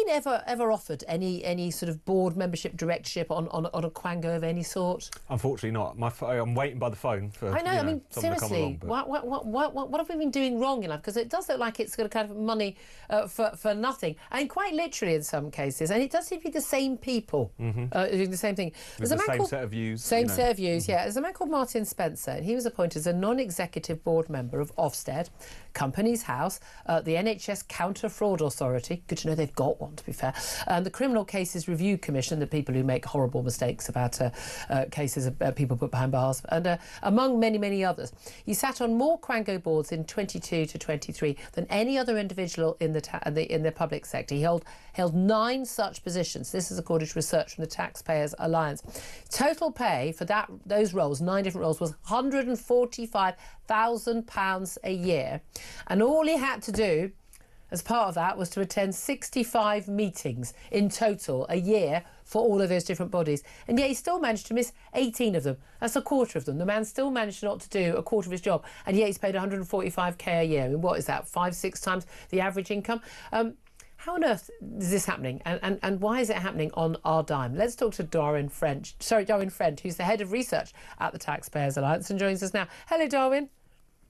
been ever offered any sort of board membership, directorship on a Quango of any sort? Unfortunately not. I'm waiting by the phone for. I know. I mean, someone to come seriously, along, what have we been doing wrong in life? Because it does look like it's got kind of money for nothing, and quite literally in some cases. And it does seem to be the same people doing the same thing. With the same set of views. Same set of views. Yeah. There's a man called Martin Spencer, and he was appointed as a non-executive board member of Ofsted, Companies House, the NHS Counter Fraud Authority. Good to know they've got one, to be fair. And the Criminal Cases Review Commission, the people who make horrible mistakes about cases of people put behind bars, and among many, many others. He sat on more Quango boards in 22 to 23 than any other individual in the public sector. He held 9 such positions. This is according to research from the Taxpayers Alliance. Total pay for those roles, 9 different roles, was £145,000 a year. And all he had to do as part of that was to attend 65 meetings in total a year for all of those different bodies. And yet he still managed to miss 18 of them. That's a quarter of them. The man still managed not to do a quarter of his job, and yet he's paid 145k a year. I mean, what is that, 5-6 times the average income? How on earth is this happening, and why is it happening on our dime? Let's talk to Darwin Friend, who's the head of research at the Taxpayers Alliance and joins us now. Hello, Darwin.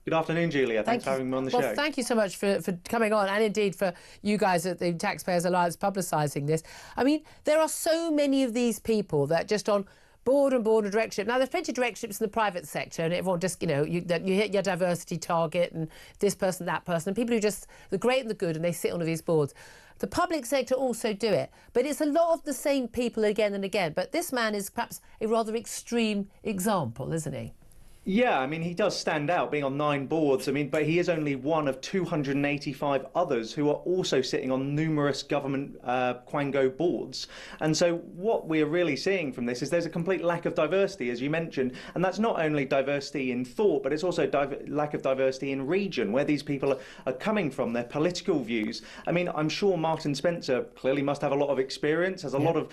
Good afternoon, Julia. Thanks for having me on the show. Well, thank you so much for coming on, and indeed for you guys at the Taxpayers Alliance publicising this. I mean, there are so many of these people that just on board and directorship. Now, there's plenty of directorships in the private sector, and everyone just, you hit your diversity target and this person, that person, and people who just, the great and the good, and they sit on these boards. The public sector also do it, but it's a lot of the same people again and again. But this man is perhaps a rather extreme example, isn't he? Yeah, I mean, he does stand out being on 9 boards. I mean, but he is only one of 285 others who are also sitting on numerous government Quango boards. And so what we're really seeing from this is there's a complete lack of diversity, as you mentioned. And that's not only diversity in thought, but it's also lack of diversity in region, where these people are coming from, their political views. I mean, I'm sure Martin Spencer clearly must have a lot of experience, has a lot of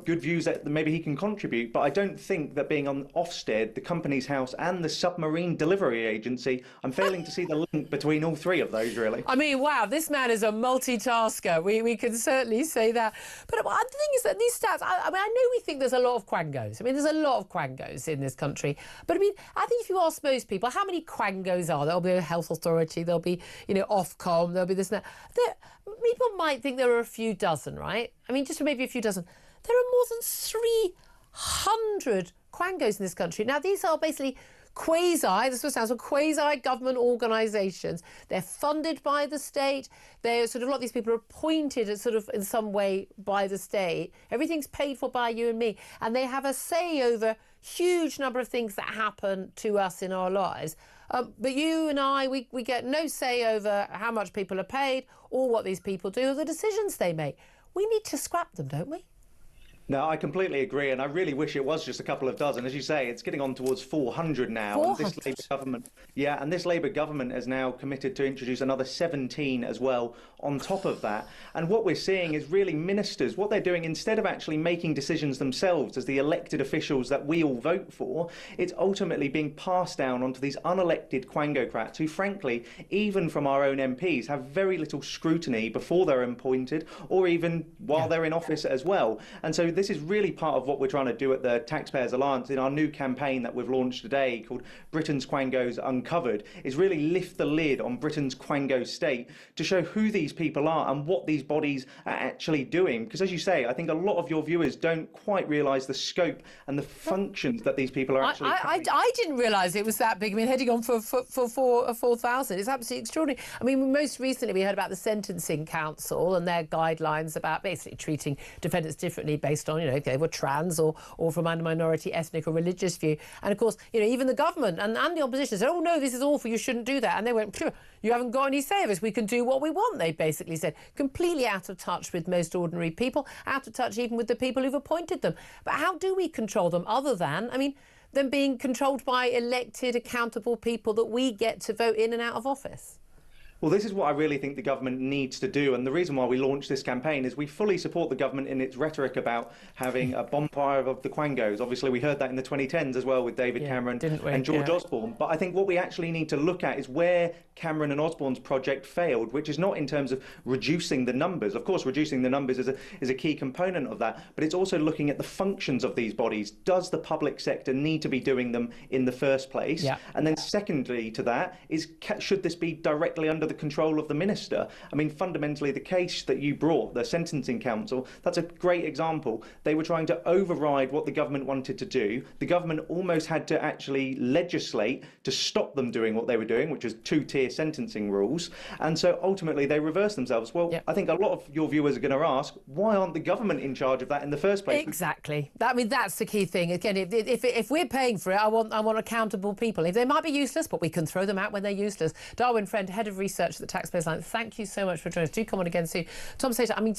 good views that maybe he can contribute. But I don't think that being on Ofsted, the Companies House, and the Submarine Delivery Agency, I'm failing to see the link between all 3 of those, really. I mean, wow, this man is a multitasker. We can certainly say that. But the thing is that these stats, I know we think there's a lot of Quangos. I mean, there's a lot of Quangos in this country. But I mean, I think if you ask most people, how many Quangos are there? There'll be a health authority, there'll be, Ofcom, there'll be this and that. People might think there are a few dozen, right? I mean, just maybe a few dozen. There are more than 300 Quangos in this country. Now, these are basically quasi-government organisations. They're funded by the state. They're a lot of these people are appointed as in some way by the state. Everything's paid for by you and me. And they have a say over huge number of things that happen to us in our lives. But you and I, we get no say over how much people are paid or what these people do or the decisions they make. We need to scrap them, don't we? No, I completely agree, and I really wish it was just a couple of dozen. As you say, it's getting on towards 400 now. 400? And this Labour government, and this Labour government has now committed to introduce another 17 as well on top of that. And what we're seeing is really ministers, what they're doing, instead of actually making decisions themselves as the elected officials that we all vote for, it's ultimately being passed down onto these unelected Quangocrats who, frankly, even from our own MPs, have very little scrutiny before they're appointed or even while they're in office as well. And so this is really part of what we're trying to do at the Taxpayers Alliance in our new campaign that we've launched today called Britain's Quangos Uncovered, is really lift the lid on Britain's Quango state to show who these people are and what these bodies are actually doing. Because as you say, I think a lot of your viewers don't quite realise the scope and the functions that these people are actually I didn't realise it was that big. I mean, heading on for 4,000. It's absolutely extraordinary. I mean, most recently we heard about the Sentencing Council and their guidelines about basically treating defendants differently based on, if they were trans or from a minority, ethnic or religious view. And of course, even the government and the opposition said, oh no, this is awful, you shouldn't do that. And they went, you haven't got any say of us, we can do what we want, they basically said. Completely out of touch with most ordinary people, out of touch even with the people who've appointed them. But how do we control them other than, them being controlled by elected, accountable people that we get to vote in and out of office? Well, this is what I really think the government needs to do. And the reason why we launched this campaign is we fully support the government in its rhetoric about having a bonfire of the Quangos. Obviously, we heard that in the 2010s as well with David Cameron and George Osborne. But I think what we actually need to look at is where Cameron and Osborne's project failed, which is not in terms of reducing the numbers. Of course, reducing the numbers is a key component of that. But it's also looking at the functions of these bodies. Does the public sector need to be doing them in the first place? Yeah. And then secondly to that is, should this be directly under the control of the minister? I mean, fundamentally, the case that you brought, the Sentencing Council, that's a great example. They were trying to override what the government wanted to do. The government almost had to actually legislate to stop them doing what they were doing, which was two-tier sentencing rules. And so ultimately, they reversed themselves. Well, I think a lot of your viewers are going to ask, why aren't the government in charge of that in the first place? Exactly. I mean, that's the key thing. Again, if we're paying for it, I want accountable people. If they might be useless, but we can throw them out when they're useless. Darwin Friend, Head of Research at the TaxPayers Line, thank you so much for joining us. Do come on again soon. Tom Sater, I mean,